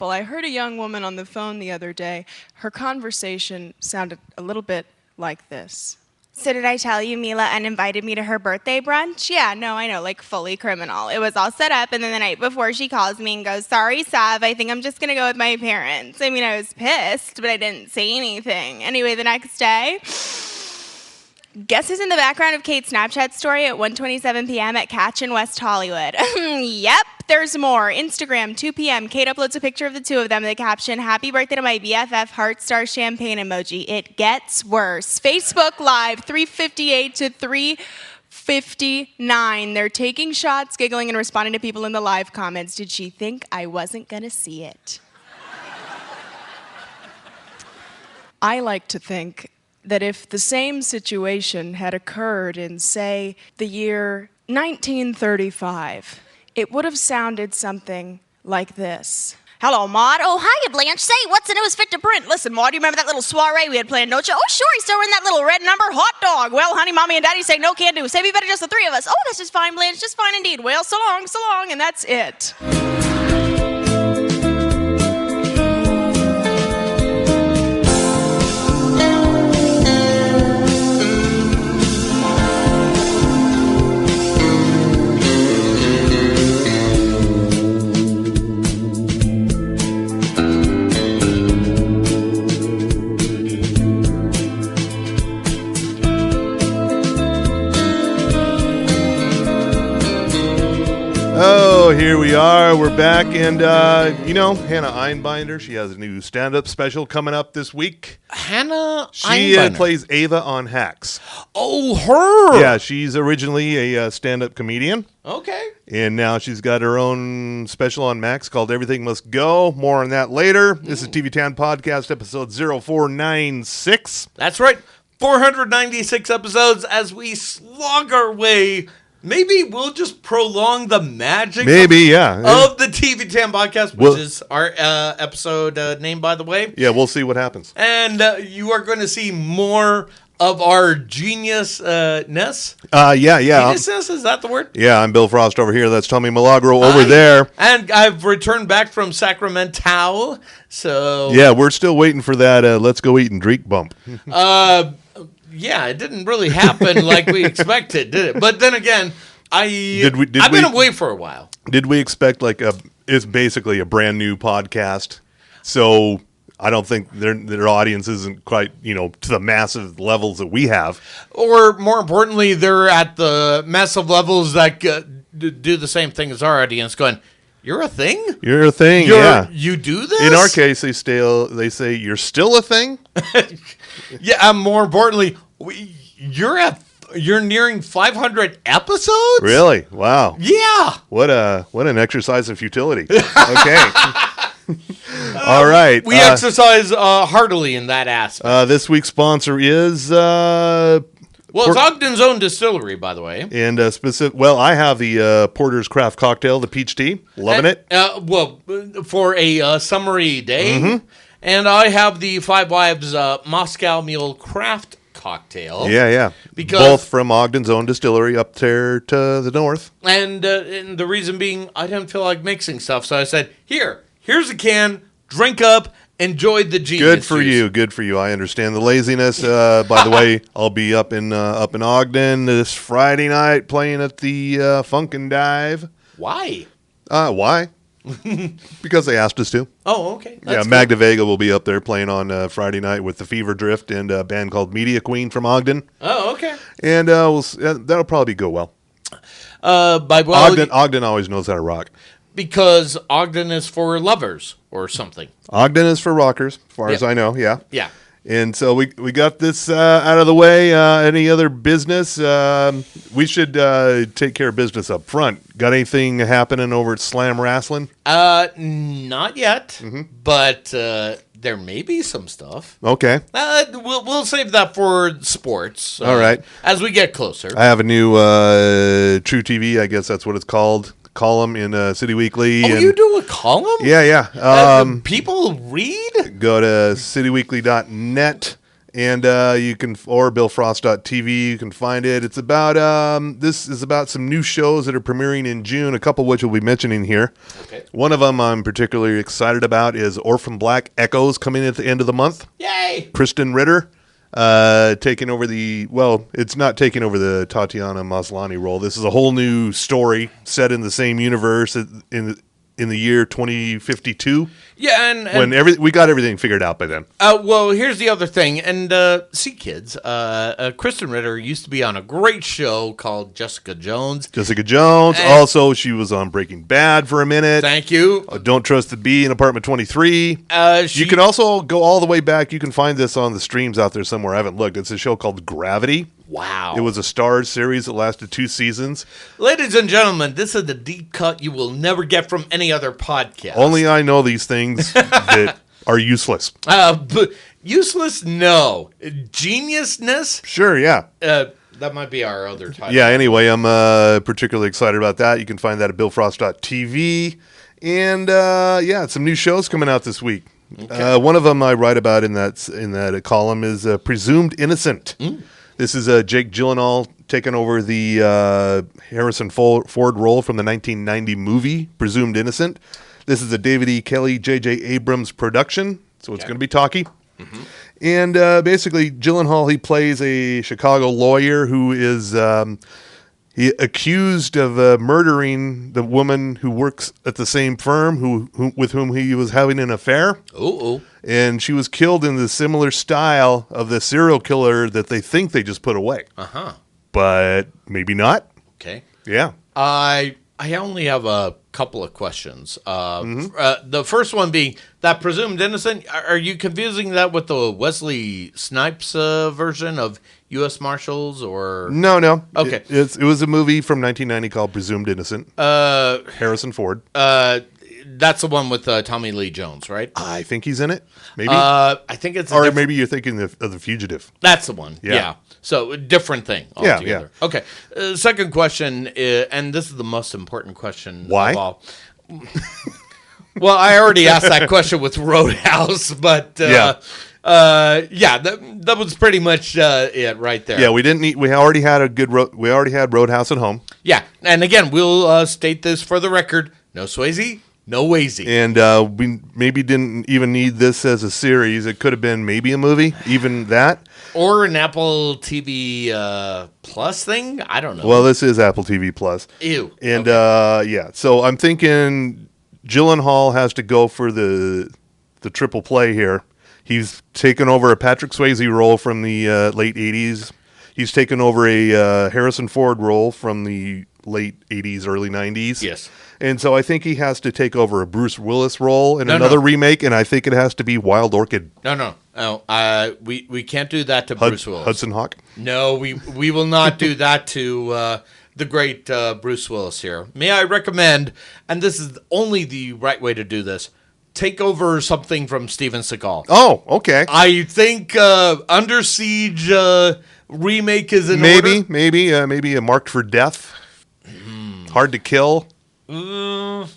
Well, I heard a young woman on the phone the other day. Her conversation sounded a little bit like this. So did I tell you Mila uninvited me to her birthday brunch? Yeah, no, I know, like fully criminal. It was all set up, and then the night before she calls me and goes, sorry, Sav, I think I'm just going to go with my parents. I mean, I was pissed, but I didn't say anything. Anyway, the next day, guess who's in the background of Kate's Snapchat story at 1:27 p.m. at Catch in West Hollywood? Yep, there's more. Instagram, 2 p.m. Kate uploads a picture of the two of them. The caption, happy birthday to my BFF, heart star champagne emoji. It gets worse. Facebook Live, 3:58 to 3:59. They're taking shots, giggling, and responding to people in the live comments. Did she think I wasn't going to see it? I like to think that if the same situation had occurred in, say, the year 1935, it would have sounded something like this. Hello, Maud. Oh, hiya, Blanche. Say, what's the newest fit to print? Listen, Maud, you remember that little soiree we had planned, don't you? Oh, sure, he's still in that little red number. Hot dog. Well, honey, Mommy and Daddy say no can do. Say we better just the three of us. Oh, that's just fine, Blanche. Just fine indeed. Well, so long, And that's it. Here we are. We're back, and Hannah Einbinder. She has a new stand-up special coming up this week. Hannah She Einbinder. plays Ava on Hacks. Oh, her. Yeah, she's originally a stand-up comedian, Okay. and now she's got her own special on Max called Everything Must Go. More on that later. This is TV Town Podcast, episode 0496. That's right. 496 episodes as we slog our way. Maybe we'll just prolong the magic of the TV 10 podcast, which is our episode name, by the way. Yeah, we'll see what happens. And you are going to see more of our geniusness. Geniusness, is that the word? Yeah, I'm Bill Frost over here. That's Tommy Milagro over there. And I've returned back from Sacramento, so... Yeah, we're still waiting for that Let's Go Eat and Drink bump. Yeah, it didn't really happen like we expected, did it? But then again, I've been away for a while. Did we expect it's basically a brand new podcast? So I don't think their audience isn't quite, to the massive levels that we have. Or more importantly, they're at the massive levels that do the same thing as our audience going, you're a thing? You're a thing, yeah. You do this? In our case, they say, you're still a thing? Yeah, more importantly, you're nearing 500 episodes? Really? Wow. Yeah. What an exercise of futility. Okay. All right. We exercise heartily in that aspect. This week's sponsor is... it's Ogden's own distillery, by the way. And I have the Porter's Craft Cocktail, the peach tea. Loving it. For a summery day. Mm-hmm. And I have the Five Wives Moscow Mule Craft Cocktail. Yeah. Both from Ogden's own distillery up there to the north. And the reason being, I didn't feel like mixing stuff, so I said, here's a can, drink up, enjoy the genius. Good for you. I understand the laziness. By the way, I'll be up in Ogden this Friday night playing at the Funk and Dive. Why? Why? Because they asked us to. Oh, okay. That's Magda Vega will be up there playing on Friday night with the Fever Drift and a band called Media Queen from Ogden. Oh, okay. And that'll probably go well. Ogden always knows how to rock. Because Ogden is for lovers or something. Ogden is for rockers, as far as I know, yeah. Yeah. And so we got this out of the way. Any other business? We should take care of business up front. Got anything happening over at Slam Wrestling? Not yet, but there may be some stuff. Okay. We'll save that for sports. All right. As we get closer. I have a new True TV, I guess that's what it's called, column in City Weekly. Oh, you do a column? Yeah. People read? Go to cityweekly.net And you can, or BillFrost.tv, you can find it. It's about, this is about some new shows that are premiering in June, a couple of which we'll be mentioning here. Okay. One of them I'm particularly excited about is Orphan Black Echoes, coming at the end of the month. Yay! Kristen Ritter taking over it's not taking over the Tatiana Maslany role. This is a whole new story set in the same universe in the year 2052. Yeah, and when we got everything figured out by then. Well, here's the other thing, and see, kids, Kristen Ritter used to be on a great show called Jessica Jones. Also, she was on Breaking Bad for a minute. Thank you. Don't Trust the Bee in Apartment 23. You can also go all the way back. You can find this on the streams out there somewhere. I haven't looked. It's a show called Gravity. Wow. It was a Starz series that lasted 2 seasons. Ladies and gentlemen, this is the deep cut you will never get from any other podcast. Only I know these things that are useless. But useless? No. Geniusness? Sure, yeah. That might be our other title. Yeah, anyway, I'm particularly excited about that. You can find that at BillFrost.tv. And, some new shows coming out this week. Okay. One of them I write about in that column is Presumed Innocent. This is Jake Gyllenhaal taking over the Harrison Ford role from the 1990 movie, Presumed Innocent. This is a David E. Kelly, J.J. Abrams production, so it's going to be talky. Mm-hmm. And basically, Gyllenhaal, he plays a Chicago lawyer who is accused of murdering the woman who works at the same firm with whom he was having an affair. Ooh. And she was killed in the similar style of the serial killer that they think they just put away. Uh-huh. But maybe not. Okay. Yeah. I only have a couple of questions. The first one being that Presumed Innocent. Are you confusing that with the Wesley Snipes version of U.S. Marshals or? No. Okay. It was a movie from 1990 called Presumed Innocent. Harrison Ford. That's the one with Tommy Lee Jones, right? I think he's in it. Maybe. I think it's. Or maybe you're thinking of The Fugitive. That's the one. Yeah. So different thing altogether. Yeah. Okay. Second question, and this is the most important question Why? of all. Well, I already asked that question with Roadhouse, but that was pretty much it right there. Yeah, we already had Roadhouse at home. Yeah, and again, we'll state this for the record: no Swayze, no Wazy. And we maybe didn't even need this as a series. It could have been maybe a movie, even that. Or an Apple TV Plus thing? I don't know. Well, this is Apple TV Plus. Ew. And so I'm thinking Gyllenhaal has to go for the triple play here. He's taken over a Patrick Swayze role from the late 80s. He's taken over a Harrison Ford role from the late 80s, early 90s. Yes. And so I think he has to take over a Bruce Willis role in another remake, and I think it has to be Wild Orchid. No. We can't do that to Bruce Willis. Hudson Hawk? No, we will not do that to the great Bruce Willis here. May I recommend, and this is only the right way to do this, take over something from Steven Seagal. Oh, okay. I think Under Siege remake is in order. Maybe a Marked for Death. Hard to Kill. I'm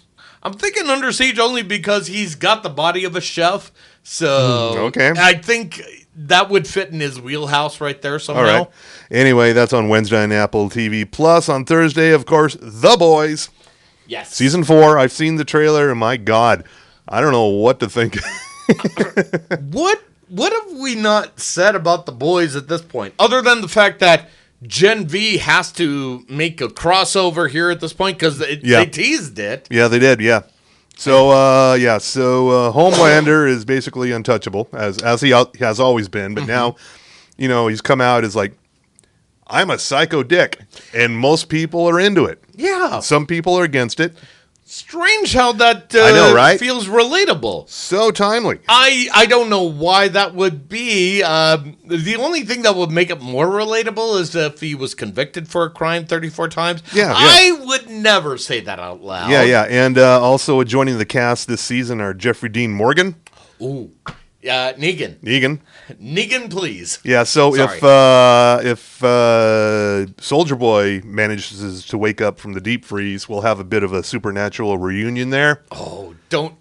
thinking Under Siege only because he's got the body of a chef. So okay. I think that would fit in his wheelhouse right there somehow. All right. Anyway, that's on Wednesday on Apple TV Plus. On Thursday, of course, The Boys. Yes. Season 4. I've seen the trailer, and my God, I don't know what to think. What have we not said about The Boys at this point? Other than the fact that Gen V has to make a crossover here at this point because they teased it. Yeah, they did, yeah. So, Homelander is basically untouchable, as he has always been. But now, he's come out as like, I'm a psycho dick. And most people are into it. Yeah. Some people are against it. Strange how that I know, right? Feels relatable. So timely. I don't know why that would be. The only thing that would make it more relatable is if he was convicted for a crime 34 times. Yeah. I would never say that out loud. Yeah. And also joining the cast this season are Jeffrey Dean Morgan. Ooh. Negan. Negan, please. Yeah, so Sorry. if Soldier Boy manages to wake up from the deep freeze, we'll have a bit of a supernatural reunion there. Oh, don't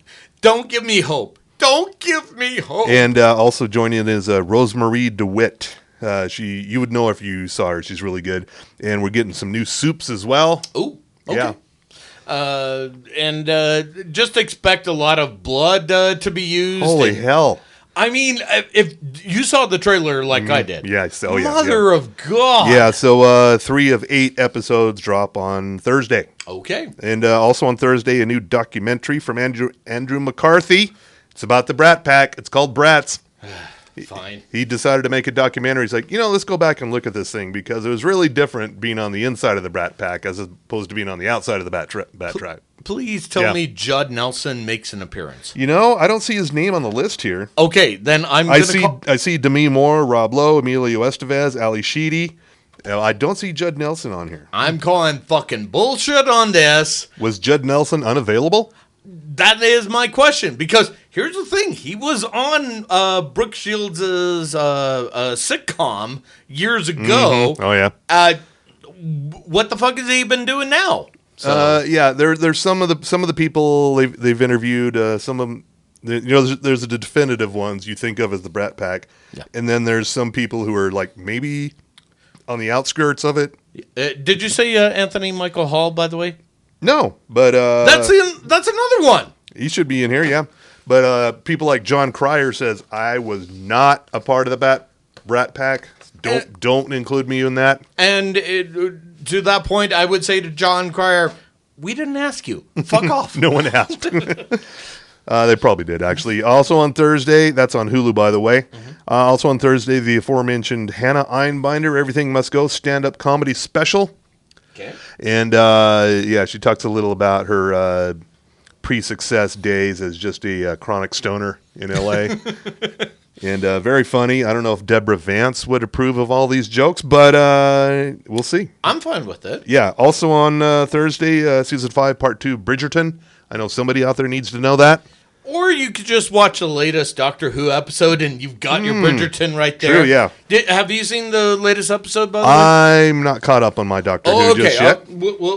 give me hope. Don't Don't give me hope. And also joining in is Rosemarie DeWitt. You would know if you saw her. She's really good. And we're getting some new soups as well. Oh, okay. Yeah. And just expect a lot of blood to be used. Holy hell. I mean, if you saw the trailer like I did. Yeah. Mother of God. Yeah, so 3 of 8 episodes drop on Thursday. Okay. And also on Thursday, a new documentary from Andrew McCarthy. It's about the Brat Pack. It's called Brats. Fine. He decided to make a documentary. He's like, let's go back and look at this thing because it was really different being on the inside of the Brat Pack as opposed to being on the outside of the Bat Tribe. Please tell me Judd Nelson makes an appearance. I don't see his name on the list here. Okay, then I see Demi Moore, Rob Lowe, Emilio Estevez, Ali Sheedy. I don't see Judd Nelson on here. I'm calling fucking bullshit on this. Was Judd Nelson unavailable? That is my question, because here's the thing. He was on Brooke Shields' sitcom years ago. Mm-hmm. Oh, yeah. What the fuck has he been doing now? There's some of the people they've interviewed. Some of them, there's the definitive ones you think of as the Brat Pack, and then there's some people who are like maybe on the outskirts of it. Did you say Anthony Michael Hall, by the way? No, but that's another one. He should be in here, yeah. But people like John Cryer says I was not a part of the Brat Pack. Don't include me in that. And to that point, I would say to John Cryer, we didn't ask you. Fuck off. No one asked. They probably did, actually. Also on Thursday, that's on Hulu, by the way. Mm-hmm. Also on Thursday, the aforementioned Hannah Einbinder, Everything Must Go stand-up comedy special. Okay. And, she talks a little about her pre-success days as just a chronic stoner in L.A., and very funny. I don't know if Deborah Vance would approve of all these jokes, but we'll see. I'm fine with it. Yeah. Also on Thursday, Season 5, Part 2, Bridgerton. I know somebody out there needs to know that. Or you could just watch the latest Doctor Who episode and you've got your Bridgerton right there. True, yeah. Have you seen the latest episode, by the way? I'm not caught up on my Doctor Who just yet.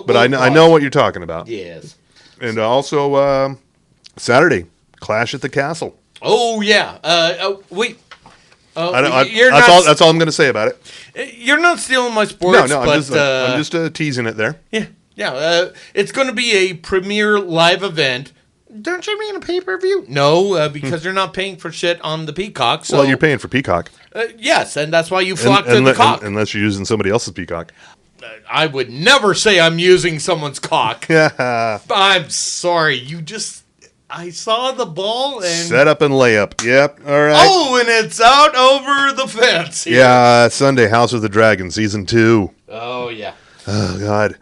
But I know what you're talking about. Yes. And also Saturday, Clash at the Castle. Oh, yeah. Wait. That's all I'm going to say about it. You're not stealing my sports. No, I'm just teasing it there. Yeah. It's going to be a premier live event. Don't you mean a pay-per-view? No, because you're not paying for shit on the Peacock. So, well, you're paying for Peacock. Yes, and that's why you flock to the cock. Unless you're using somebody else's Peacock. I would never say I'm using someone's cock. Yeah. I'm sorry. I saw the ball and... Set up and layup. Yep. All right. Oh, and it's out over the fence here. Yeah, Sunday, House of the Dragon, Season 2. Oh, yeah. Oh, God.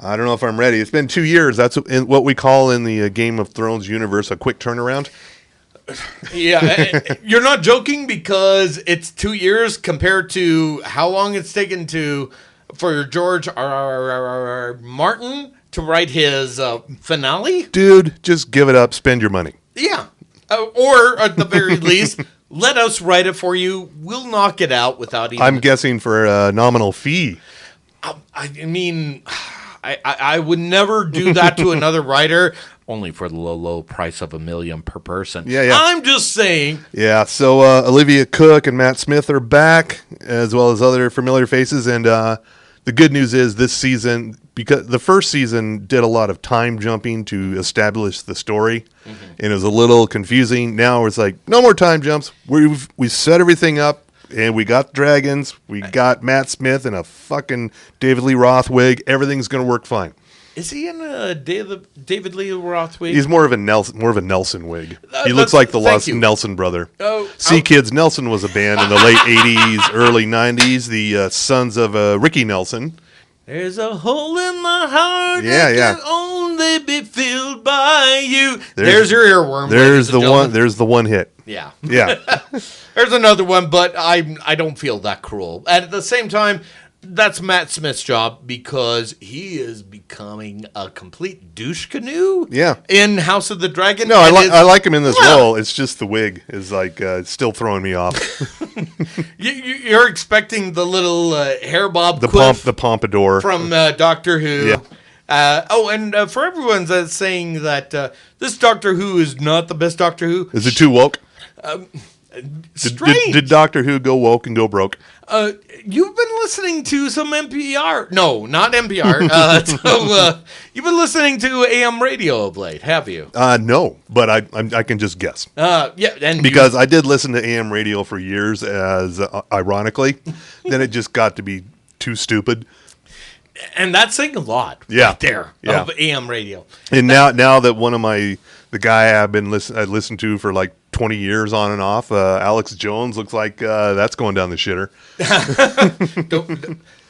I don't know if I'm ready. It's been 2 years. That's what we call in the Game of Thrones universe a quick turnaround. Yeah, you're not joking because it's 2 years compared to how long it's taken for George R. Martin to write his finale. Dude, just give it up. Spend your money. Yeah, or at the very least, let us write it for you. We'll knock it out without even... I'm guessing for a nominal fee. I mean... I would never do that to another writer, only for the low price of $1 million per person. Yeah. I'm just saying. Yeah, so Olivia Cook and Matt Smith are back, as well as other familiar faces. And the good news is this season, because the first season did a lot of time jumping to establish the story, and it was a little confusing. Now it's like, no more time jumps. We set everything up. And we got dragons. We got Matt Smith in a fucking David Lee Roth wig. Everything's going to work fine. Is he in a David Lee Roth wig? He's more of a Nelson wig. He looks like the lost Nelson brother. Kids, Nelson was a band in the late 80s, early 90s. The sons of Ricky Nelson. There's a hole in my heart that can only be filled by you. There's your earworm. There's the one hit. Yeah. There's another one, but I don't feel that cruel. And at the same time, that's Matt Smith's job because he is becoming a complete douche canoe. Yeah. In House of the Dragon. No, I like him in this role. It's just the wig is like still throwing me off. You're expecting the little hair bob, the pompadour from Doctor Who. Yeah. And for everyone that's saying that this Doctor Who is not the best Doctor Who. Is it too woke? Strange. Did Doctor Who go woke and go broke? You've been listening to some NPR. No, not NPR. You've been listening to AM radio of late, have you? No, but I can just guess. Yeah, and because I did listen to AM radio for years, as ironically, then it just got to be too stupid. And that's saying a lot, right there, of AM radio. And now that one of the guy I listened to for like 20 years on and off, Alex Jones, looks like that's going down the shitter.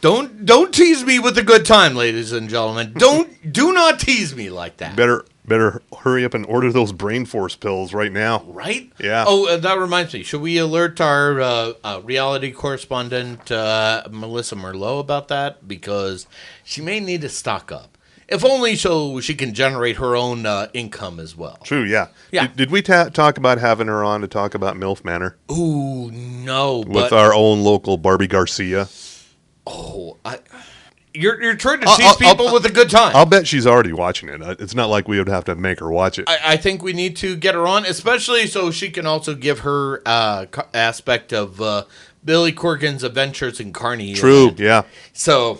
Don't tease me with a good time, ladies and gentlemen. Do not tease me like that. Better hurry up and order those brain force pills right now. Right? Yeah. Oh, that reminds me. Should we alert our reality correspondent, Melissa Merlot, about that? Because she may need to stock up. If only so she can generate her own income as well. True, yeah. Yeah. Did we talk about having her on to talk about MILF Manor? Ooh, no. With our own local Barbie Garcia. Oh, You're trying to tease people with a good time. I'll bet she's already watching it. It's not like we would have to make her watch it. I think we need to get her on, especially so she can also give her aspect of Billy Corgan's Adventures in Carney. True, yeah. So,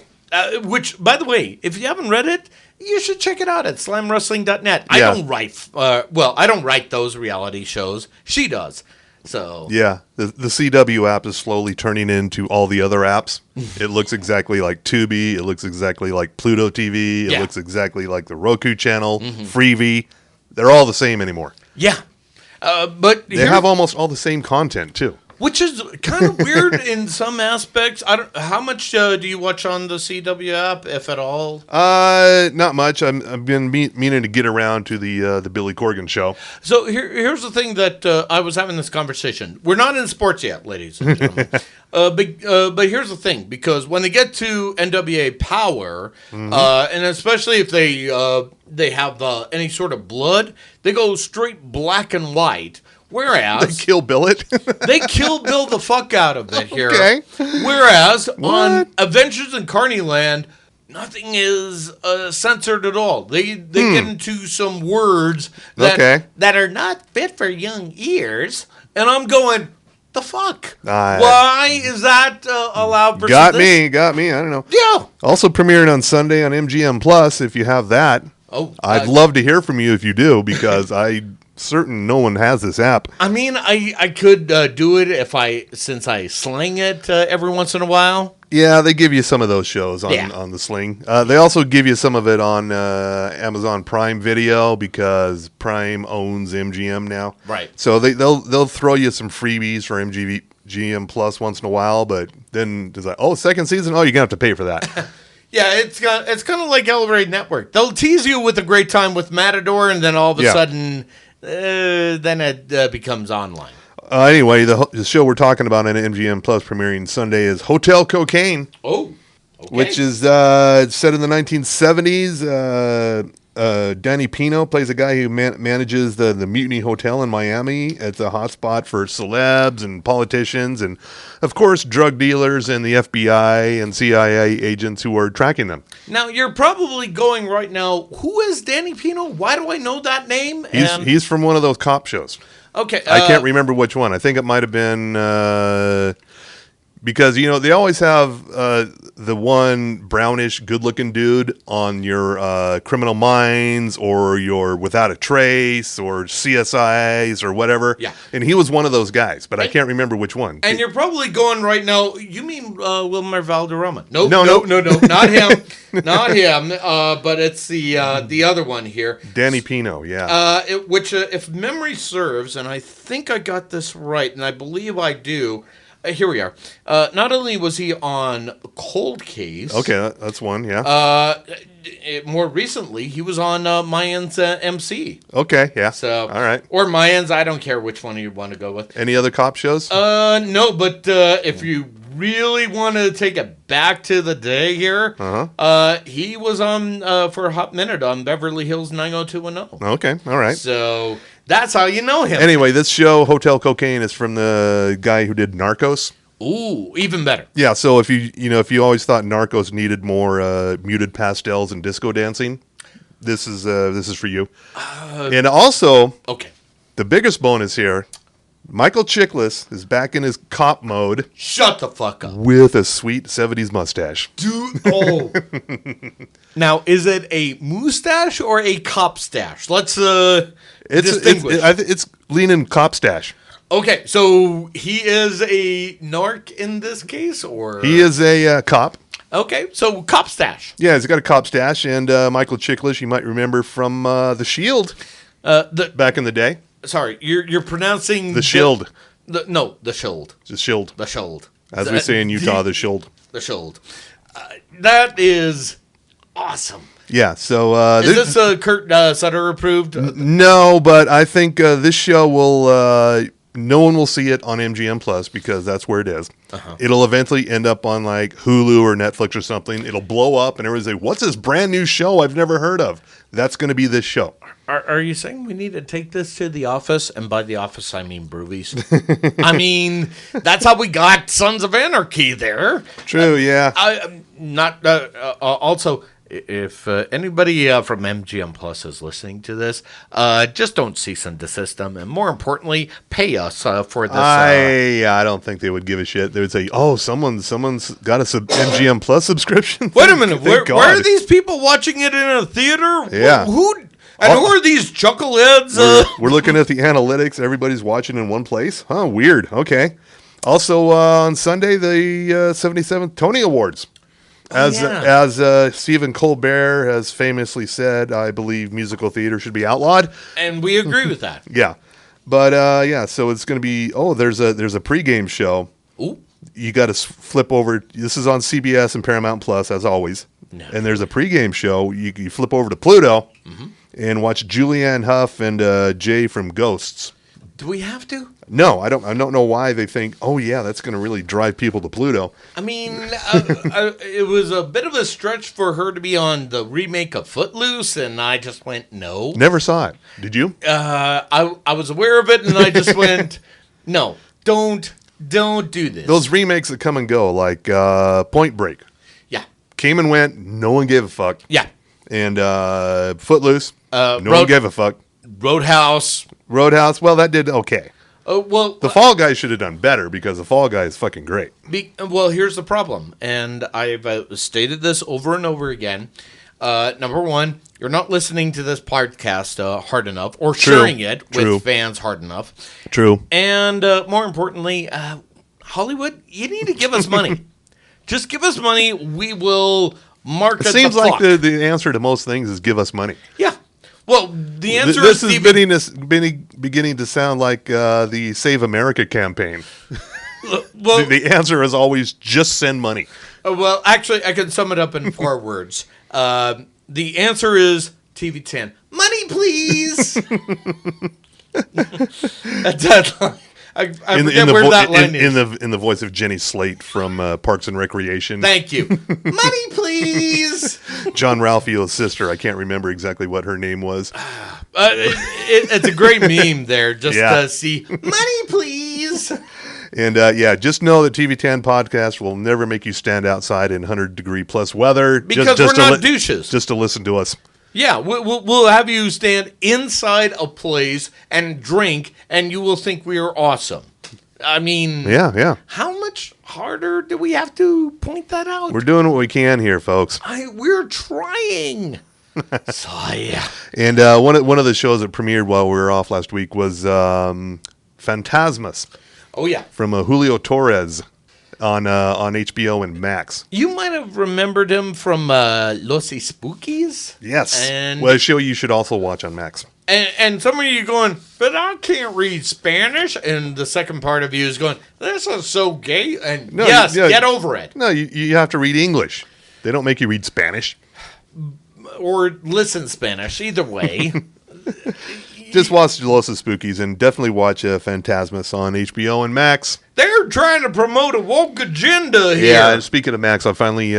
which, by the way, if you haven't read it, you should check it out at slamwrestling.net. Yeah. I don't write, I don't write those reality shows. She does. So yeah, the CW app is slowly turning into all the other apps. It looks exactly like Tubi. It looks exactly like Pluto TV. It looks exactly like the Roku channel, Freevee. They're all the same anymore. Yeah, but they have almost all the same content too. Which is kind of weird in some aspects. How much do you watch on the CW app, if at all? Not much. I've been meaning to get around to the Billy Corgan show. So here's the thing that I was having this conversation. We're not in sports yet, ladies and gentlemen. But here's the thing, because when they get to NWA Power, and especially if they have any sort of blood, they go straight black and white. Whereas they kill Bill it. They kill Bill the fuck out of it here. Okay. Whereas on Adventures in Carneyland, nothing is censored at all. They get into some words that are not fit for young ears, and I'm going, the fuck? Why is that allowed? Got me. I don't know. Yeah. Also premiering on Sunday on MGM Plus. If you have that, I'd love to hear from you if you do, because I'm certain no one has this app. I mean, I could do it since I sling it every once in a while. Yeah, they give you some of those shows on the Sling. They also give you some of it on Amazon Prime Video, because Prime owns MGM now. Right. So they'll throw you some freebies for MGM Plus once in a while, but then it's like, second season? Oh, you're gonna have to pay for that. Yeah, it's kind of like Elevate Network. They'll tease you with a great time with Matador, and then all of a sudden, then it becomes online. Anyway, the show we're talking about on MGM Plus premiering Sunday is Hotel Cocaine. Oh, okay. Which is set in the 1970s. Danny Pino plays a guy who manages the Mutiny Hotel in Miami. It's a hotspot for celebs and politicians and, of course, drug dealers and the FBI and CIA agents who are tracking them. Now, you're probably going right now, who is Danny Pino? Why do I know that name? He's from one of those cop shows. Okay. I can't remember which one. I think it might have been... because, they always have the one brownish, good-looking dude on your Criminal Minds or your Without a Trace or CSIs or whatever. Yeah. And he was one of those guys, but I can't remember which one. And you're probably going right now, you mean Wilmer Valderrama? No, not him. Not him, but it's the other one here. Danny Pino, yeah. Which, if memory serves, and I think I got this right, and I believe I do... here we are. Not only was he on Cold Case. Okay, that's one, yeah. More recently, he was on Mayans MC. Okay, yeah. So, all right. Or Mayans, I don't care which one you want to go with. Any other cop shows? No, but if you really want to take it back to the day here, he was on for a hot minute on Beverly Hills 90210. Okay, all right. So... that's how you know him. Anyway, this show, Hotel Cocaine, is from the guy who did Narcos. Ooh, even better. Yeah, so if you always thought Narcos needed more muted pastels and disco dancing, this is for you. And also, okay, the biggest bonus here, Michael Chiklis is back in his cop mode. Shut the fuck up. With a sweet 70s mustache. Dude, oh. Now, is it a mustache or a cop stash? Let's distinguish. It's leaning cop stash. Okay, so he is a narc in this case, or? He is a cop. Okay, so cop stash. Yeah, he's got a cop stash, and Michael Chiklis, you might remember from The Shield back in the day. Sorry, you're pronouncing... The Shield. No, The Shield. The Shield. The Shield. As we say in Utah, The Shield. The Shield. That is awesome. Yeah, so... is this Kurt Sutter approved? No, but I think this show will... no one will see it on MGM Plus because that's where it is. Uh-huh. It'll eventually end up on like Hulu or Netflix or something. It'll blow up and everyone's like, what's this brand new show I've never heard of? That's going to be this show. Are you saying we need to take this to the office? And by the office, I mean Broovies. I mean, that's how we got Sons of Anarchy there. True, yeah. Also, if anybody from MGM Plus is listening to this, just don't cease and desist them. And more importantly, pay us for this. I don't think they would give a shit. They would say, oh, someone's got a MGM Plus subscription. Wait a minute. Where are these people watching it in a theater? Yeah. Who are these chuckleheads? We're looking at the analytics. Everybody's watching in one place. Huh, weird. Okay. Also, on Sunday, the 77th Tony Awards. As Stephen Colbert has famously said, I believe musical theater should be outlawed. And we agree with that. Yeah. But, so it's going to be, there's a pregame show. Ooh. You got to flip over. This is on CBS and Paramount Plus, as always. No. And there's a pregame show. You flip over to Pluto and watch Julianne Hough and Jay from Ghosts. Do we have to? No, I don't know why they think, that's going to really drive people to Pluto. I mean, it was a bit of a stretch for her to be on the remake of Footloose, and I just went, no. Never saw it. Did you? I was aware of it, and I just went, no, don't do this. Those remakes that come and go, like Point Break. Yeah. Came and went, no one gave a fuck. Yeah. And Footloose, no one gave a fuck. Roadhouse, well, that did okay. The Fall Guy should have done better because the Fall Guy is fucking great. Here's the problem, and I've stated this over and over again. Number one, you're not listening to this podcast hard enough or sharing it with fans hard enough. True. And more importantly, Hollywood, you need to give us money. Just give us money. We will market the seems clock. like the answer to most things is give us money. Yeah. Well, the answer this is beginning to sound like the Save America campaign. Well, the answer is always just send money. Well, actually, I can sum it up in 4 words. The answer is TV10. Money, please. I forget where that line is. In the voice of Jenny Slate from Parks and Recreation. Thank you. Money, please. John Ralphio's sister. I can't remember exactly what her name was. It's a great meme there. Just to see money, please. And just know that TV10 podcast will never make you stand outside in 100-degree plus weather. Because we're not douches. Just to listen to us. Yeah, we'll have you stand inside a place and drink, and you will think we are awesome. I mean, yeah. How much harder do we have to point that out? We're doing what we can here, folks. We're trying. So, yeah. And one of the shows that premiered while we were off last week was Phantasmus. Oh, yeah. From Julio Torres. On HBO and Max. You might have remembered him from Los Spookies. Yes. A show you should also watch on Max. And some of you going, but I can't read Spanish. And the second part of you is going, this is so gay. And get over it. No, you have to read English. They don't make you read Spanish. Or listen Spanish. Either way. Just watch Los Spookies and definitely watch Phantasmus on HBO and Max. They're trying to promote a woke agenda here. Yeah, and speaking of Max, I finally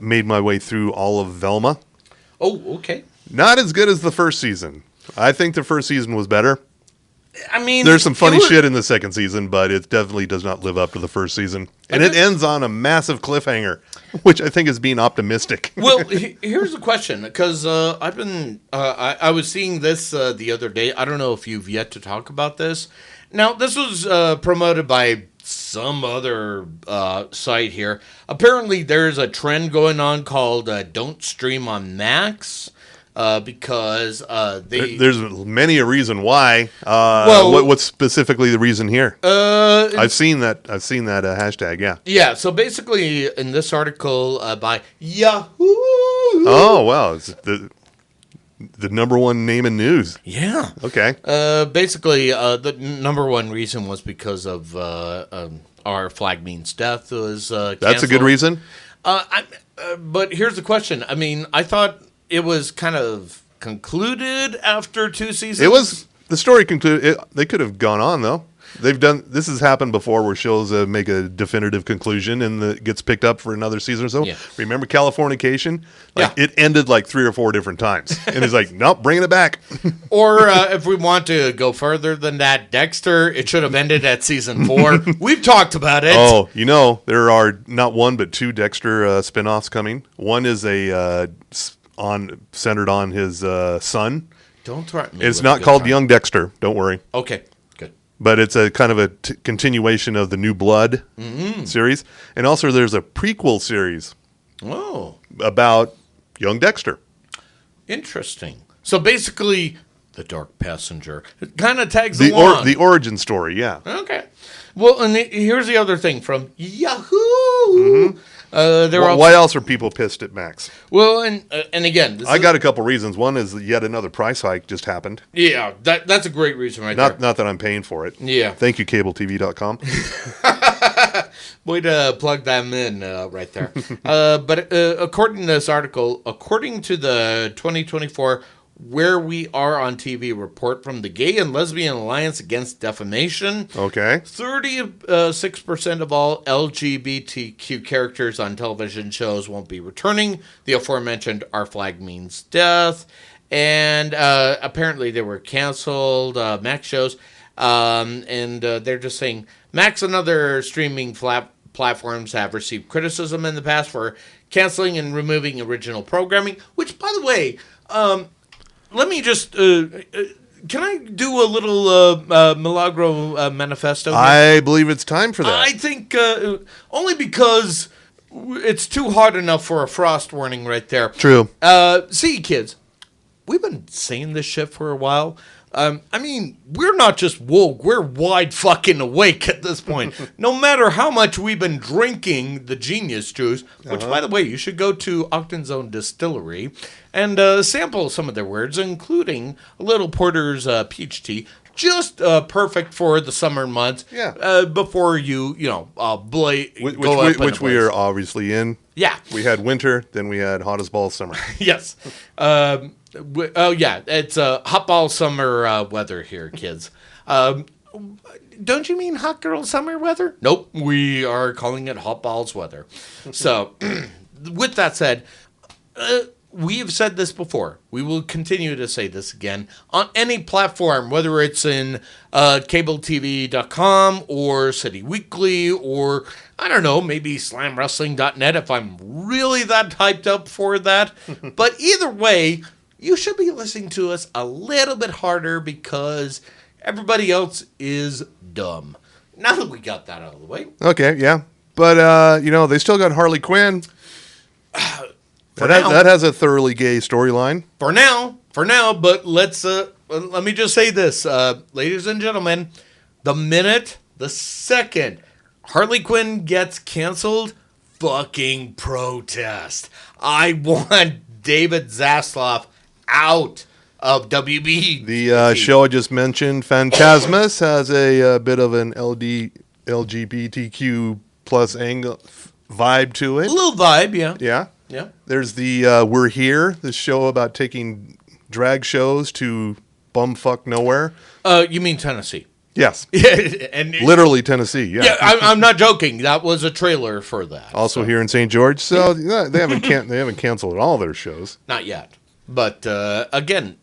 made my way through all of Velma. Oh, okay. Not as good as the first season. I think the first season was better. I mean, there's some funny shit in the second season, but it definitely does not live up to the first season. And it ends on a massive cliffhanger, which I think is being optimistic. Well, here's a question, because I was seeing this the other day. I don't know if you've yet to talk about this. Now, this was promoted by some other site here. Apparently, there's a trend going on called Don't Stream on Max. Because there's many a reason why. What's specifically the reason here? I've seen that hashtag. Yeah. Yeah. So basically, in this article by Yahoo. Oh wow! It's the number one name in news. Yeah. Okay. Basically, the number one reason was because of our flag means death was. Canceled. That's a good reason. But here's the question. I mean, I thought it was kind of concluded after 2 seasons. It was the story concluded. They could have gone on though. This has happened before where shows make a definitive conclusion and it gets picked up for another season or so. Yeah. Remember Californication? It ended like 3 or 4 different times. And it's like, nope, bringing it back. Or if we want to go further than that, Dexter, it should have ended at season 4. We've talked about it. Oh, there are not 1 but 2 Dexter spinoffs coming. One is centered on his son. Don't threaten me. It's not called Young Dexter. Don't worry. Okay, good. But it's a kind of a continuation of the New Blood series, and also there's a prequel series. Oh, about young Dexter. Interesting. So basically, the Dark Passenger. It kind of tags along. The origin story. Yeah. Okay. Well, and here's the other thing from Yahoo. Mm-hmm. Why else are people pissed at Max? Well, and again, I got a couple reasons. One is that yet another price hike just happened. Yeah, that's a great reason there. Not that I'm paying for it. Yeah. Thank you, cabletv.com. Way to plug them in right there. But according to this article, according to the 2024 Where We Are on TV report from the Gay and Lesbian Alliance Against Defamation. Okay. 36% of all LGBTQ characters on television shows won't be returning. The aforementioned Our Flag Means Death. And apparently they were canceled, Max shows. And they're just saying Max and other streaming platforms have received criticism in the past for canceling and removing original programming, which, by the way, let me just, can I do a little Milagro manifesto here? I believe it's time for that. I think only because it's too hot enough for a frost warning right there. True. See, kids, we've been saying this shit for a while. I mean, we're not just woke. We're wide fucking awake at this point. No matter how much we've been drinking the Genius Juice, which, by the way, you should go to Octan's Own Distillery and sample some of their words, including a little Porter's peach tea. Just perfect for the summer months. Yeah. Before you go up which we are obviously in. Yeah. We had winter, then we had hot as balls summer. Yes. It's hot ball summer weather here, kids. Don't you mean hot girl summer weather? Nope, we are calling it hot balls weather. So, with that said, we have said this before. We will continue to say this again. On any platform, whether it's in cabletv.com or City Weekly or, I don't know, maybe slamwrestling.net if I'm really that hyped up for that. But either way, you should be listening to us a little bit harder because everybody else is dumb. Now that we got that out of the way. Okay, yeah. But, they still got Harley Quinn. That has a thoroughly gay storyline. For now, but let me just say this, ladies and gentlemen, the second Harley Quinn gets canceled, fucking protest. I want David Zaslav out of WB. The show I just mentioned, Phantasmus, has a bit of an LGBTQ plus angle vibe to it. A little vibe, yeah. Yeah. Yeah. There's the We're Here, the show about taking drag shows to bumfuck nowhere. You mean Tennessee? Yes. And literally Tennessee, yeah. Yeah, I'm not joking. That was a trailer for that. Also here in St. George. So they haven't canceled all their shows. Not yet. But again,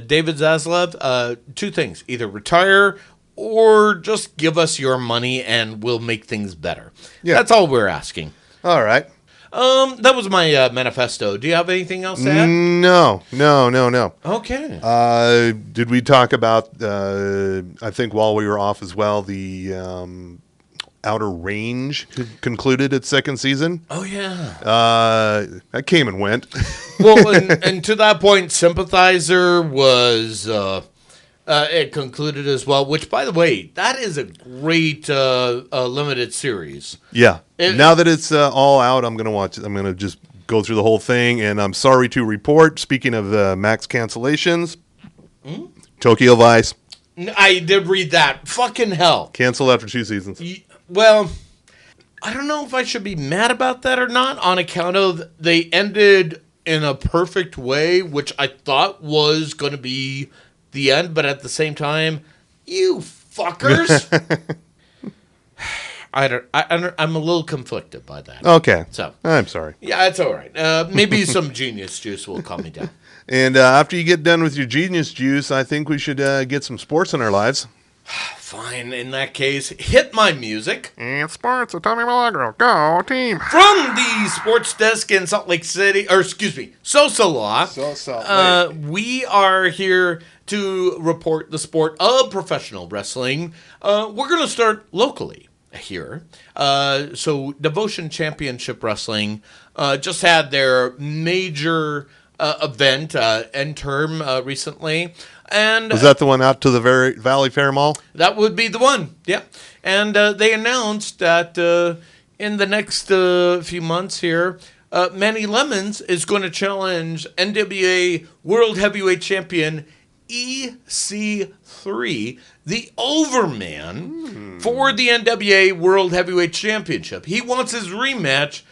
David Zaslav, two things. Either retire or just give us your money and we'll make things better. Yeah. That's all we're asking. All right. That was my manifesto. Do you have anything else to add? No. Okay. Did we talk about, I think while we were off as well, the Outer Range concluded its second season? Oh, yeah. That came and went. Well, and to that point, Sympathizer was... it concluded as well, which, by the way, that is a great limited series. Yeah. Now that it's all out, I'm going to watch it. I'm going to just go through the whole thing, and I'm sorry to report, speaking of max cancellations, Tokyo Vice. I did read that. Fucking hell. Canceled after 2 seasons. Well, I don't know if I should be mad about that or not, on account of they ended in a perfect way, which I thought was going to be the end, but at the same time, you fuckers. I'm a little conflicted by that. Okay. So I'm sorry. Yeah, it's all right. Maybe some genius juice will calm me down. And after you get done with your genius juice, I think we should get some sports in our lives. Fine. In that case, hit my music. And sports with Tommy Milagro. Go team. From the sports desk in Salt Lake City, or excuse me, we are here to report the sport of professional wrestling. We're going to start locally here. So Devotion Championship Wrestling just had their major event, end term, recently. And was that the one out to the Valley Fair Mall? That would be the one, yeah. And they announced that in the next few months here, Manny Lemons is going to challenge NWA World Heavyweight Champion EC3, the Overman, for the NWA World Heavyweight Championship. He wants his rematch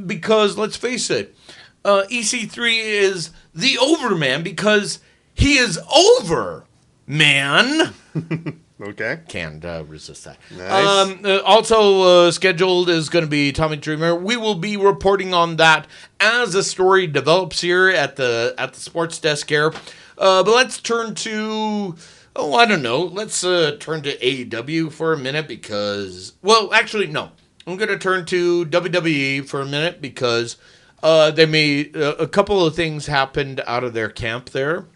because, let's face it, EC3 is the Overman because he is over, man. Okay. Can't resist that. Nice. Also scheduled is going to be Tommy Dreamer. We will be reporting on that as the story develops here at the sports desk here. But let's turn to, I don't know. Let's turn to AEW for a minute because, well, actually, no. I'm going to turn to WWE for a minute because they made a couple of things happened out of their camp there.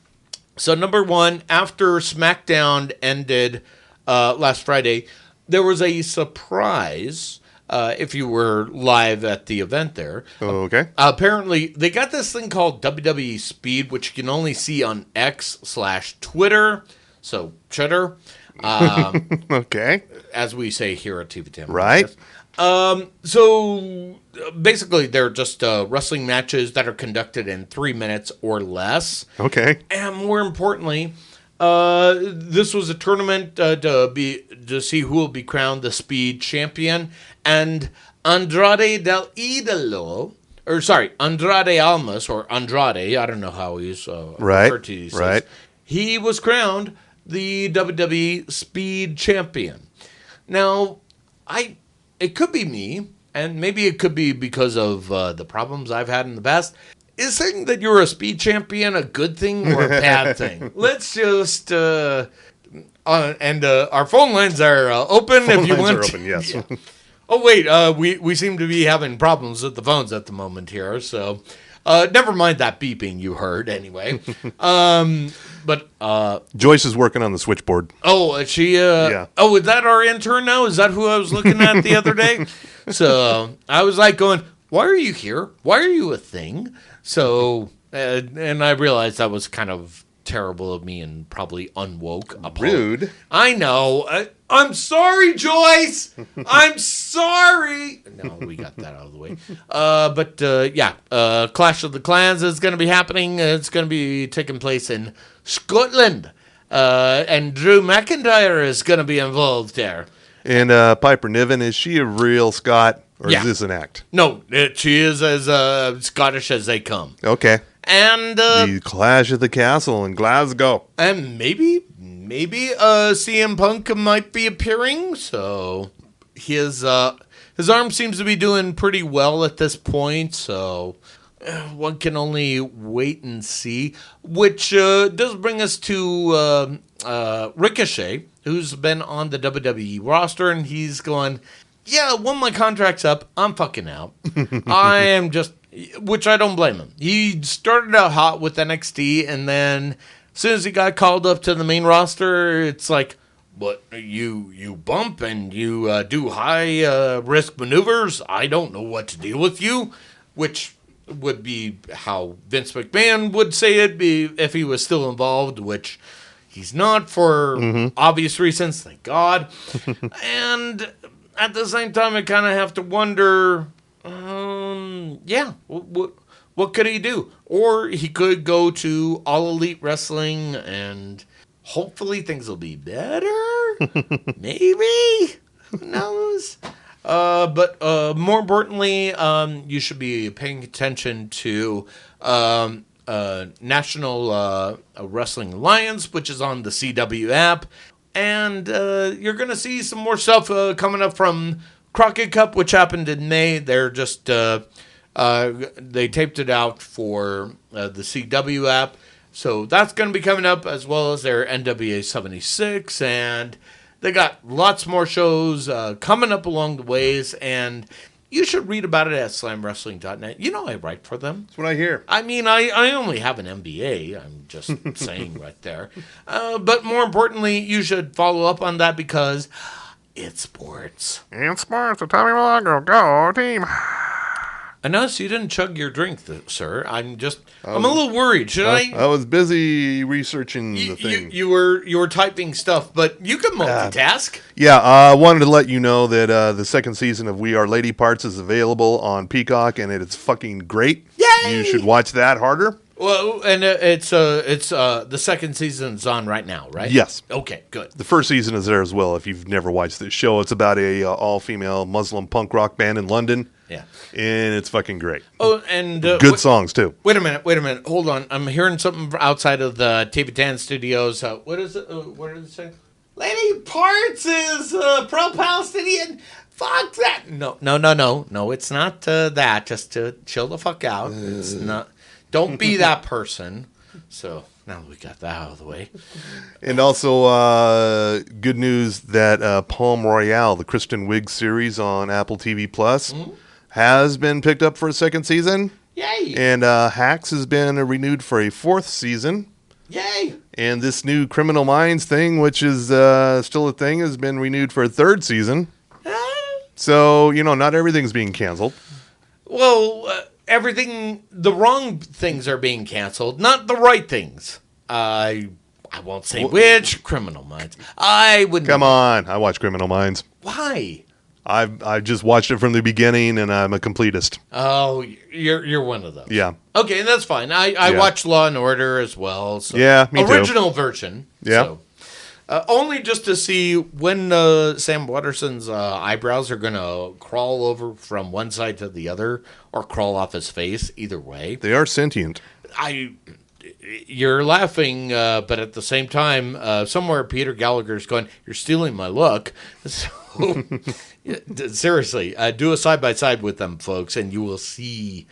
So number one, after SmackDown ended last Friday, there was a surprise if you were live at the event there. Okay. Apparently, they got this thing called WWE Speed, which you can only see on X/Twitter. So, Twitter. Okay. As we say here at TV Tampa. Right. So basically, they're just wrestling matches that are conducted in 3 minutes or less. Okay. And more importantly, this was a tournament to see who will be crowned the Speed champion, and Andrade Almas, or Andrade, I don't know how he's referred to these right. things. He was crowned the WWE Speed champion. Now, it could be me, and maybe it could be because of the problems I've had in the past. Is saying that you're a speed champion a good thing or a bad thing? Let's just our phone lines are open if you want. Open, yes. Yeah. Oh wait, we seem to be having problems with the phones at the moment here, so never mind that beeping you heard anyway. But Joyce is working on the switchboard. Oh, she. Yeah. Oh, is that our intern now? Is that who I was looking at the other day? So I was like going, "Why are you here? Why are you a thing?" So and I realized that was kind of terrible of me and probably unwoke. Rude. I know. I'm sorry, Joyce. I'm sorry. No, we got that out of the way. But Clash of the Clans is going to be happening. It's going to be taking place in Scotland. And Drew McIntyre is going to be involved there. And Piper Niven, is she a real Scot, or is this an act? No, she is as Scottish as they come. Okay. And the Clash at the Castle in Glasgow. And maybe CM Punk might be appearing. So his arm seems to be doing pretty well at this point. So one can only wait and see. Which does bring us to Ricochet, who's been on the WWE roster, and he's going, yeah, when my contract's up, I'm fucking out. I am just, which I don't blame him. He started out hot with NXT, and then as soon as he got called up to the main roster, it's like, what, you bump and you do high risk maneuvers? I don't know what to deal with you, which would be how Vince McMahon would say it if he was still involved, which he's not for obvious reasons, thank God. And at the same time, I kind of have to wonder, what could he do? Or he could go to All Elite Wrestling and hopefully things will be better. Maybe. Who knows? But more importantly, you should be paying attention to National Wrestling Alliance, which is on the CW app. And you're going to see some more stuff coming up from Crockett Cup, which happened in May. They're just, they taped it out for the CW app. So that's going to be coming up, as well as their NWA 76. And they got lots more shows coming up along the ways. And you should read about it at slamwrestling.net. You know I write for them. That's what I hear. I mean, I only have an MBA. I'm just saying right there. But more importantly, you should follow up on that because it's sports. And sports, so Tommy Milagro, go team. I noticed you didn't chug your drink, sir. I'm a little worried. Should I? I was busy researching the thing. You were typing stuff, but you can multitask. Yeah, I wanted to let you know that the second season of We Are Lady Parts is available on Peacock, and it's fucking great. Yay! You should watch that harder. Well, and it's the second season's on right now, right? Yes. Okay, good. The first season is there as well. If you've never watched this show, it's about a all-female Muslim punk rock band in London. Yeah. And it's fucking great. Oh, and good songs too. Wait a minute. Hold on. I'm hearing something outside of the TV Tan Studios. What is it? What did it say? Lady Parts is pro-Palestinian. Fuck that. No. It's not that. Just to chill the fuck out. It's not. Don't be that person. So now that we got that out of the way. And also, good news that Palm Royale, the Kristen Wiig series on Apple TV Plus, has been picked up for a second season. Yay! And Hacks has been renewed for a fourth season. Yay! And this new Criminal Minds thing, which is still a thing, has been renewed for a third season. So, not everything's being canceled. Well, the wrong things are being canceled, not the right things. I won't say which. Criminal Minds. I wouldn't. Come on, I watch Criminal Minds. Why? I've just watched it from the beginning, and I'm a completist. Oh, you're one of those. Yeah. Okay, that's fine. I watch Law and Order as well. So. Yeah, me too. Original version. Yeah. So. Only just to see when Sam Waterston's eyebrows are going to crawl over from one side to the other or crawl off his face. Either way. They are sentient. You're laughing, but at the same time, somewhere Peter Gallagher's going, you're stealing my look. So, seriously, do a side-by-side with them, folks, and you will see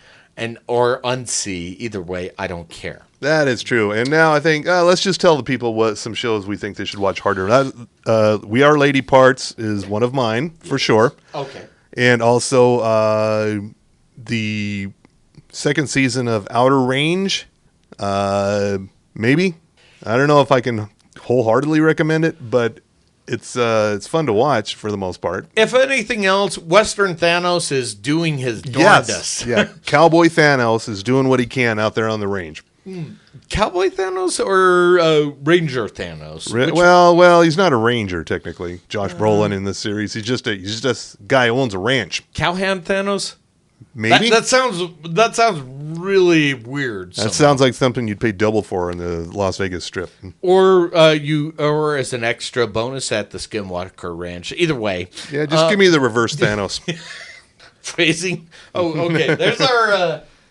or unsee. Either way, I don't care. That is true. And now I think, let's just tell the people what some shows we think they should watch harder. We Are Lady Parts is one of mine, for sure. Okay. And also the second season of Outer Range, maybe. I don't know if I can wholeheartedly recommend it, but it's fun to watch for the most part. If anything else, Western Thanos is doing his darndest. Yes. Yeah. Cowboy Thanos is doing what he can out there on the range. Cowboy Thanos or Ranger Thanos? Well, he's not a ranger technically. Josh Brolin in this series, he's just a guy who owns a ranch. Cowhand Thanos? Maybe that sounds really weird. That sounds like something you'd pay double for in the Las Vegas Strip, or as an extra bonus at the Skinwalker Ranch. Either way, yeah, just give me the reverse Thanos. Phrasing. Oh, okay.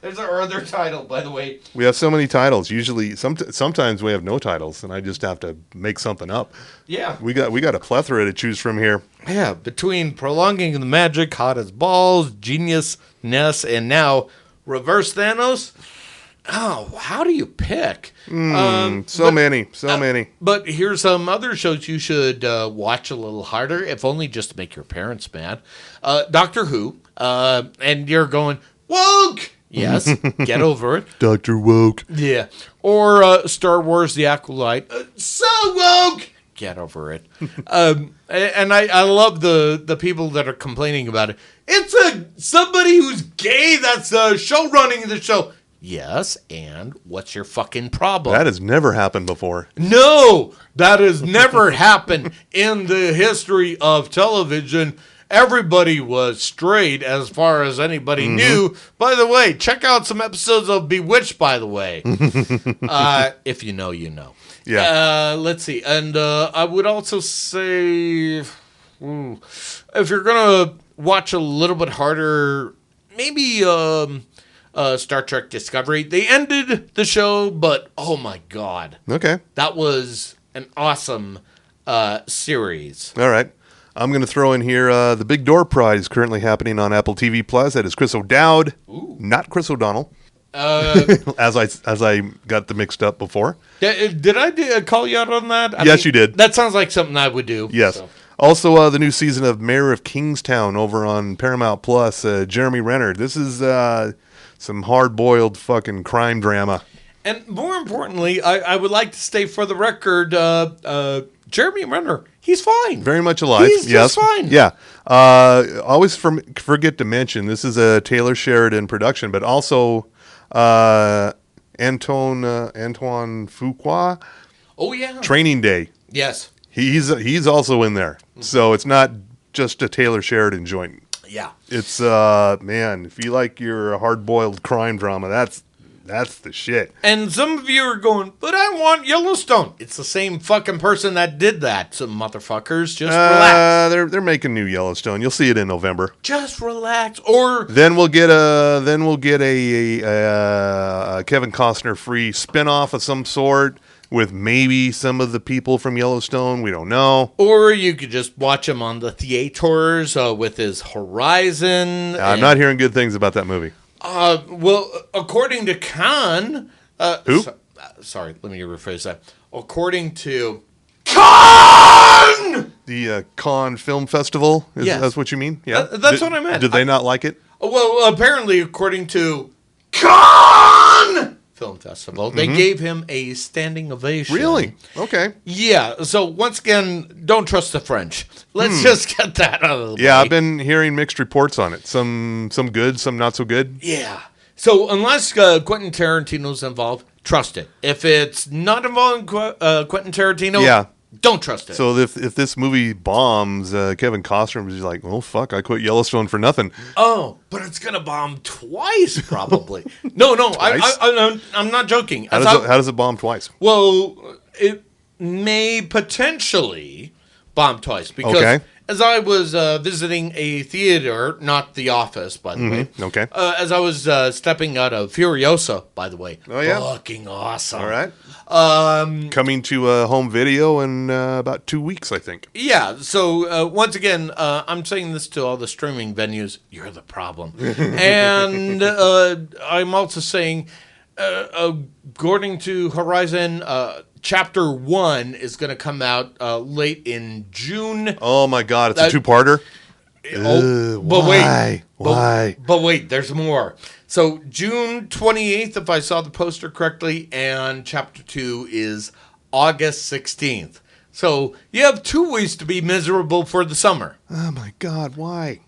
There's our other title, by the way. We have so many titles. Usually, sometimes we have no titles, and I just have to make something up. Yeah, we got a plethora to choose from here. Yeah, between Prolonging the Magic, Hot as Balls, Genius, Ness, and now Reverse Thanos. Oh, how do you pick? So many. But here's some other shows you should watch a little harder, if only just to make your parents mad. Doctor Who. And you're going, woke! Yes, get over it. Dr. Woke. Yeah. Or Star Wars The Acolyte. So woke! Get over it. And I love the people that are complaining about it. It's somebody who's gay that's show running the show. Yes, and what's your fucking problem? That has never happened before. No, that has never happened in the history of television. Everybody was straight as far as anybody knew. By the way, check out some episodes of Bewitched, by the way. If you know, you know. Yeah. Let's see. And I would also say, if you're going to watch a little bit harder, maybe Star Trek Discovery. They ended the show, but oh my God. Okay. That was an awesome series. All right. I'm going to throw in here the Big Door Prize currently happening on Apple TV Plus. That is Chris O'Dowd, not Chris O'Donnell. As I got them mixed up before. Did I call you out on that? Yes, you did. That sounds like something I would do. Yes. So. Also, the new season of Mayor of Kingstown over on Paramount Plus. Jeremy Renner. This is some hard-boiled fucking crime drama. And more importantly, I would like to state for the record, Jeremy Renner, he's fine. Very much alive. He's just fine. Yeah. Always forget to mention, this is a Taylor Sheridan production, but also Antoine Fuqua. Oh, yeah. Training Day. Yes. He's also in there. So it's not just a Taylor Sheridan joint. Yeah. It's, man, if you like your hard-boiled crime drama, that's the shit. And some of you are going, but I want Yellowstone. It's the same fucking person that did that. Some motherfuckers, just relax. They're making new Yellowstone. You'll see it in November. Just relax. Or then we'll get a Kevin Costner free spinoff of some sort with maybe some of the people from Yellowstone. We don't know. Or you could just watch him on the theaters with his Horizon. I'm not hearing good things about that movie. Well, according to Khan... Who? Sorry, let me rephrase that. According to... Khan! The Cannes Film Festival? Yes. That's what you mean? Yeah. That's what I meant. Did they not like it? Well, apparently, according to Cannes Film Festival, they gave him a standing ovation. Really? Okay. Yeah. So, once again, don't trust the French. Let's just get that out of the way. Yeah, I've been hearing mixed reports on it. Some good, some not so good. Yeah. So, unless Quentin Tarantino's involved, trust it. If it's not involving Quentin Tarantino, don't trust it. So if this movie bombs, Kevin Costner was like, "Oh fuck, I quit Yellowstone for nothing." Oh, but it's gonna bomb twice, probably. No, Twice? I'm not joking. How does it bomb twice? Well, it may potentially bomb twice because as I was visiting a theater, not the office, by the way. Okay. As I was stepping out of Furiosa, by the way. Oh yeah. Fucking awesome. All right. Coming to home video in about 2 weeks, I think. Yeah. So once again, I'm saying this to all the streaming venues. You're the problem. And I'm also saying, according to Horizon, Chapter 1 is going to come out late in June. Oh my God! It's a two-parter. Why? Why? But wait, there's more. So June 28th, if I saw the poster correctly, and Chapter 2 is August 16th. So you have 2 weeks to be miserable for the summer. Oh my God! Why?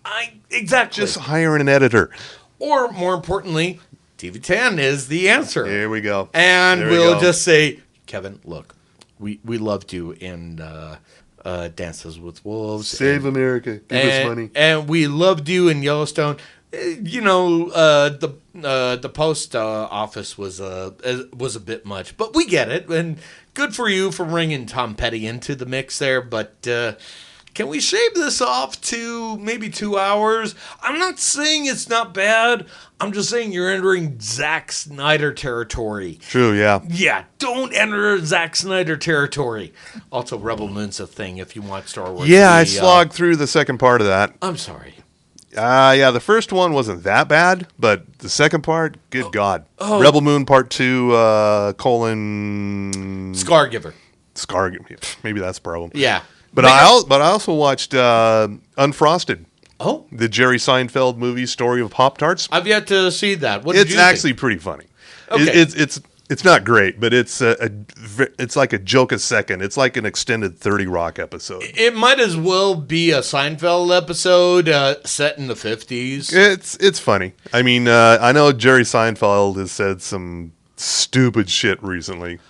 Exactly. Just hiring an editor. Or more importantly, TV10 is the answer. Here we go. And we'll just say, Kevin, look, we loved you in Dances with Wolves. Save America. Give us money. And we loved you in Yellowstone. You know, the post office was a bit much, but we get it. And good for you for bringing Tom Petty into the mix there. But can we shave this off to maybe 2 hours? I'm not saying it's not bad. I'm just saying you're entering Zack Snyder territory. True, yeah. Yeah, don't enter Zack Snyder territory. Also, Rebel Moon's a thing if you want Star Wars. Yeah, I slogged through the second part of that. I'm sorry. Yeah, the first one wasn't that bad, but the second part, good God. Rebel Moon Part 2, Scargiver. Maybe that's the problem. Yeah. But I also watched Unfrosted. Oh. The Jerry Seinfeld movie, Story of Pop-Tarts. I've yet to see that. What did It's you actually think? pretty funny. Okay. It's not great, but it's like a joke a second. It's like an extended 30 Rock episode. It might as well be a Seinfeld episode set in the 50s. It's funny. I mean, I know Jerry Seinfeld has said some stupid shit recently.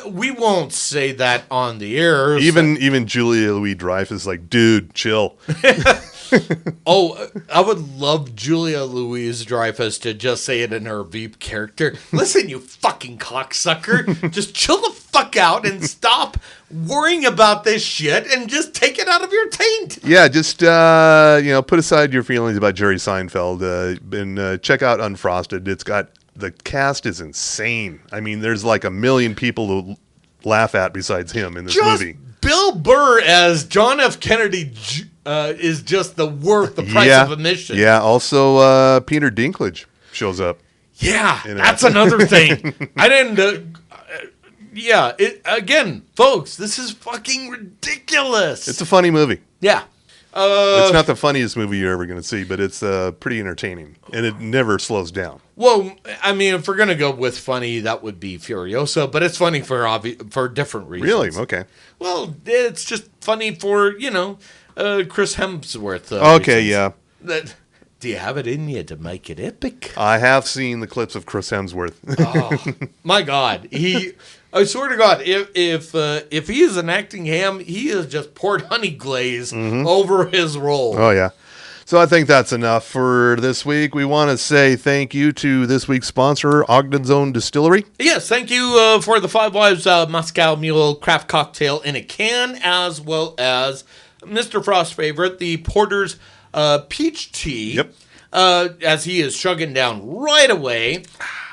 We won't say that on the air. Even Julia Louis-Dreyfus is like, dude, chill. Oh, I would love Julia Louis-Dreyfus to just say it in her Veep character. Listen, you fucking cocksucker. Just chill the fuck out and stop worrying about this shit and just take it out of your taint. Yeah, just put aside your feelings about Jerry Seinfeld and check out Unfrosted. The cast is insane. I mean, there's like 1 million people to laugh at besides him in this movie. Bill Burr as John F. Kennedy is just the price of admission. Yeah, also Peter Dinklage shows up. Yeah, that's another thing. I didn't... again, folks, this is fucking ridiculous. It's a funny movie. Yeah. It's not the funniest movie you're ever going to see, but it's pretty entertaining, and it never slows down. Well, I mean, if we're going to go with funny, that would be Furiosa, but it's funny for different reasons. Really? Okay. Well, it's just funny for, Chris Hemsworth. Okay, reasons. yeah. Do you have it in you to make it epic? I have seen the clips of Chris Hemsworth. Oh, my God. I swear to God, if he is an acting ham, he has just poured honey glaze over his role. Oh, yeah. So I think that's enough for this week. We want to say thank you to this week's sponsor, Ogden's Own Distillery. Yes, thank you for the Five Wives Moscow Mule craft cocktail in a can, as well as Mr. Frost's favorite, the Porter's peach tea. Yep. As he is chugging down right away.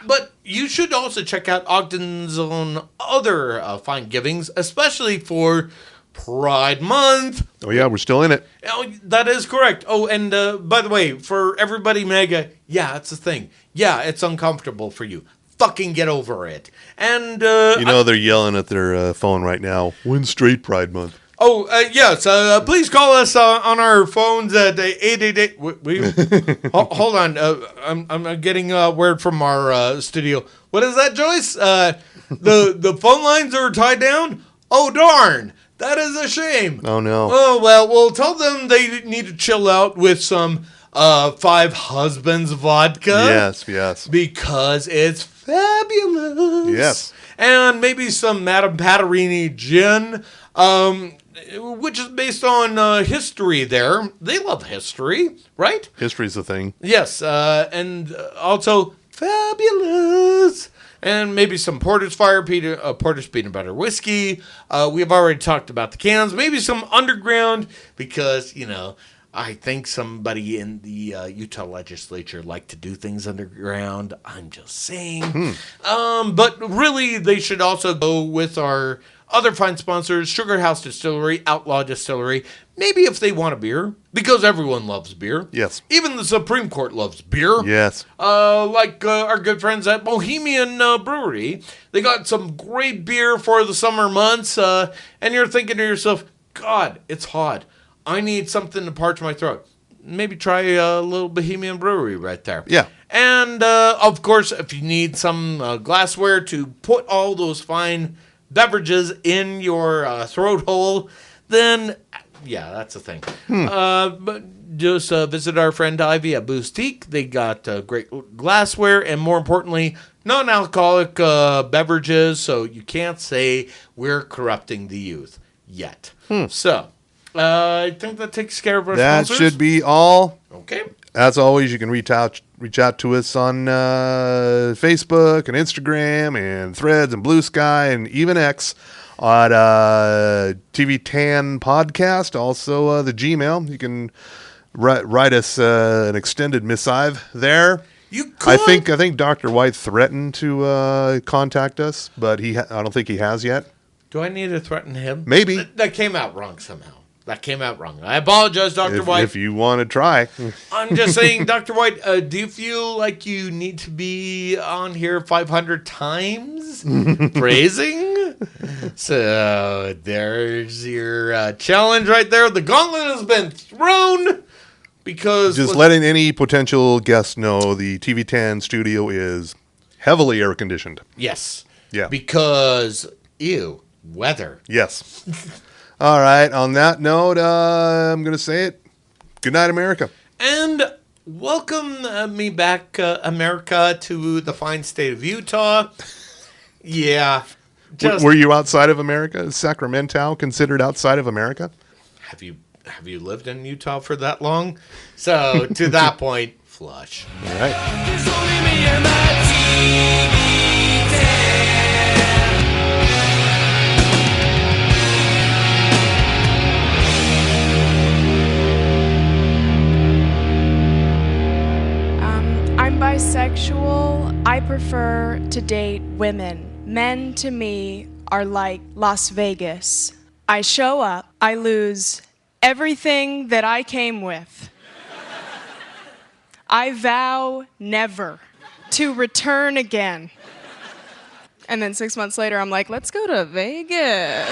But you should also check out Ogden's Own other fine givings, especially for Pride Month. Oh, yeah, we're still in it. Oh, that is correct. Oh, and by the way, for everybody mega, yeah, it's a thing. Yeah, it's uncomfortable for you. Fucking get over it. And they're yelling at their phone right now. Win straight Pride Month. Oh, yes. Please call us on our phones at 888. Hold on. I'm getting word from our studio. What is that, Joyce? The phone lines are tied down? Oh, darn. That is a shame. Oh, no. Oh, well, we'll tell them they need to chill out with some Five Husbands vodka. Yes. Because it's fabulous. Yes. And maybe some Madame Patarini gin, which is based on history there. They love history, right? History's a thing. Yes. And also fabulous. And maybe some Porter's Porter's Peanut Butter Whiskey. We've already talked about the cans. Maybe some Underground because, I think somebody in the Utah legislature like to do things underground. I'm just saying. But really, they should also go with our other fine sponsors, Sugar House Distillery, Outlaw Distillery. Maybe if they want a beer, because everyone loves beer. Yes. Even the Supreme Court loves beer. Yes. Like our good friends at Bohemian Brewery. They got some great beer for the summer months. And you're thinking to yourself, God, it's hot. I need something to parch my throat. Maybe try a little Bohemian Brewery right there. Yeah. And, of course, if you need some glassware to put all those fine beverages in your throat hole, then, yeah, that's a thing. But just visit our friend Ivy at Boostique. They got great glassware and, more importantly, non-alcoholic beverages, so you can't say we're corrupting the youth yet. So... I think that takes care of our sponsors. That should be all. Okay. As always, you can reach out to us on Facebook and Instagram and Threads and Blue Sky and even X on TV Tan Podcast. Also, the Gmail. You can write us an extended missive there. You could. I think Dr. White threatened to contact us, but I don't think he has yet. Do I need to threaten him? Maybe. That came out wrong somehow. That came out wrong. I apologize, Dr. White. If you want to try. I'm just saying, Dr. White, do you feel like you need to be on here 500 times? Praising? So there's your challenge right there. The gauntlet has been thrown because... Just letting any potential guest know the TV10 studio is heavily air-conditioned. Yes. Yeah. Because, ew, weather. Yes. All right. On that note, I'm going to say it. Good night, America. And welcome me back, America, to the fine state of Utah. Yeah. Were you outside of America? Is Sacramento considered outside of America? Have you lived in Utah for that long? So, to that point, flush. All right. I'm bisexual. I prefer to date women. Men to me are like Las Vegas. I show up, I lose everything that I came with. I vow never to return again. And then 6 months later, I'm like, let's go to Vegas.